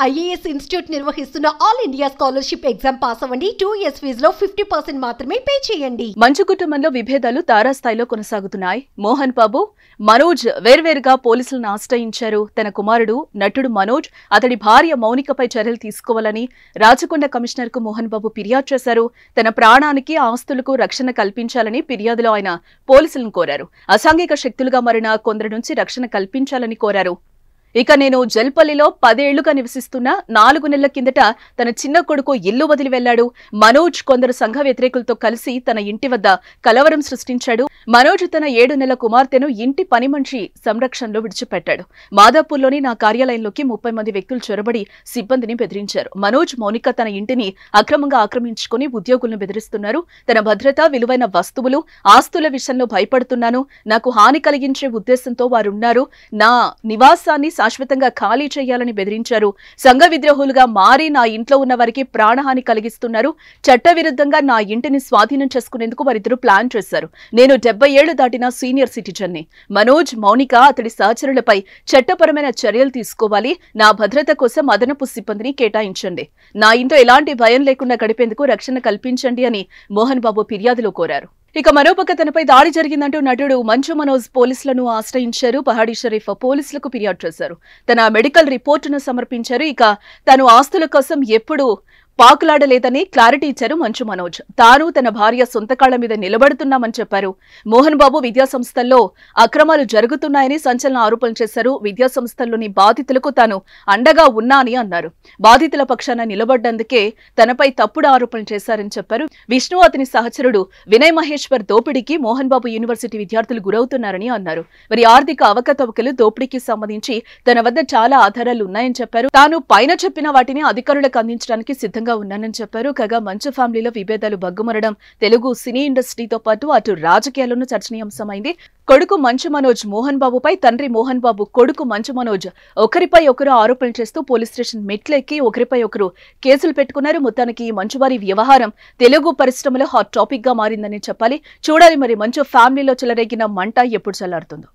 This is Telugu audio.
ఐఏఎస్ ఇన్స్టిట్యూట్ నిర్వహిస్తున్న all India scholarship exam pass అవ్వండి. 2 years ఫీజులో 50% మాత్రమే పే చేయండి. మంచు కుటుంబంలో విభేదాలు తారాస్థాయిలో కొనసాగుతున్నాయి. మోహన్ బాబు, మనోజ్ వేర్వేరుగా పోలీసులను ఆశ్రయించారు. తన కుమారుడు నటుడు మనోజ్, అతడి భార్య మౌనికపై చర్యలు తీసుకోవాలని రాచకొండ కమిషనర్ కు మోహన్ బాబు ఫిర్యాదు చేశారు. తన ప్రాణానికి, ఆస్తులకు రక్షణ కల్పించాలని ఫిర్యాదులో ఆయన పోలీసులను కోరారు. అసాంఘిక శక్తులుగా మారిన కొందరి నుంచి రక్షణ కల్పించాలని కోరారు. ఇక నేను జల్పల్లిలో 10 ఏళ్లుగా నివసిస్తున్న 4 నెలల కిందట తన చిన్న కొడుకు ఇల్లు వదిలి వెళ్లాడు. మనోజ్ కొందరు సంఘ వ్యతిరేకులతో కలిసి తన ఇంటి వద్ద కలవరం సృష్టించాడు. మనోజ్ తన 7 నెలల కుమార్తెను ఇంటి పని మనిషి సంరక్షణలో విడిచిపెట్టాడు. మాదాపూర్లోని నా కార్యాలయంలోకి 30 మంది వ్యక్తులు చొరబడి సిబ్బందిని బెదిరించారు. మనోజ్, మౌనిక తన ఇంటిని అక్రమంగా ఆక్రమించుకుని ఉద్యోగులను బెదిరిస్తున్నారు. తన భద్రత, విలువైన వస్తువులు, ఆస్తుల విషయంలో భయపడుతున్నాను. నాకు హాని కలిగించే ఉద్దేశంతో వారున్నారు. నా నివాసాన్ని శాశ్వతంగా ఖాళీ చేయాలని బెదిరించారు. సంఘ విద్రోహులుగా మారి నా ఇంట్లో ఉన్న వారికి ప్రాణహాని కలిగిస్తున్నారు. చట్టవిరుద్ధంగా నా ఇంటిని స్వాధీనం చేసుకునేందుకు వారిద్దరూ ప్లాన్ చేశారు. నేను 70 ఏళ్లు దాటిన సీనియర్ సిటిజన్ని. మనోజ్, మౌనిక, అతడి సహచరులపై చట్టపరమైన చర్యలు తీసుకోవాలి. నా భద్రత కోసం అదనపు సిబ్బందిని కేటాయించండి. నా ఇంట్లో ఎలాంటి భయం లేకుండా గడిపేందుకు రక్షణ కల్పించండి అని మోహన్ బాబు ఫిర్యాదులో కోరారు. ఇక మరోపక్క తనపై దాడి జరిగిందంటూ నటుడు మంచు మనోజ్ పోలీసులను ఆశ్రయించారు. పహాడీ షరీఫ్ పోలీసులకు ఫిర్యాదు చేశారు. తన మెడికల్ రిపోర్టును సమర్పించారు. ఇక తాను ఆస్తుల కోసం ఎప్పుడు పాకులాడలేదని క్లారిటీ ఇచ్చారు మంచు మనోజ్. తాను తన భార్య సొంత కాళ్ల మీద నిలబడుతున్నామని చెప్పారు. మోహన్ బాబు విద్యాసంస్థల్లో అక్రమాలు జరుగుతున్నాయని సంచలన ఆరోపణలు చేశారు. విద్యాసంస్థల్లోని బాధితులకు తాను అండగా ఉన్నా అని అన్నారు. బాధితుల పక్షాన నిలబడ్డందుకే తనపై తప్పుడు ఆరోపణలు చేశారని చెప్పారు. విష్ణు, అతని సహచరుడు వినయ్ మహేశ్వర్ దోపిడీకి మోహన్ బాబు యూనివర్సిటీ విద్యార్థులు గురవుతున్నారని అన్నారు. మరి ఆర్థిక అవకతవకలు, దోపిడీకి సంబంధించి తన వద్ద చాలా ఆధారాలు ఉన్నాయని చెప్పారు. తాను పైన చెప్పిన వాటిని అధికారులకు అందించడానికి సిద్ధంగా ఉన్నానని చెప్పారు. కాగా మంచు ఫ్యామిలీలో విభేదాలు బగ్గుమరడం తెలుగు సినీ ఇండస్ట్రీతో పాటు అటు రాజకీయాల్లోనూ చర్చనీయాంశమైంది. కొడుకు మంచు మనోజ్ మోహన్ బాబుపై, తండ్రి మోహన్ బాబు కొడుకు మంచు మనోజ్ ఒకరిపై ఒకరు ఆరోపణలు చేస్తూ పోలీస్ స్టేషన్ మెట్లెక్కి ఒకరిపై ఒకరు కేసులు పెట్టుకున్నారు. మొత్తానికి ఈ మంచువారి వ్యవహారం తెలుగు పరిశ్రమలో హాట్ టాపిక్ గా మారిందని చెప్పాలి. చూడాలి మరి మంచు ఫ్యామిలీలో చెలరేగిన మంట ఎప్పుడు చల్లారుతుందో.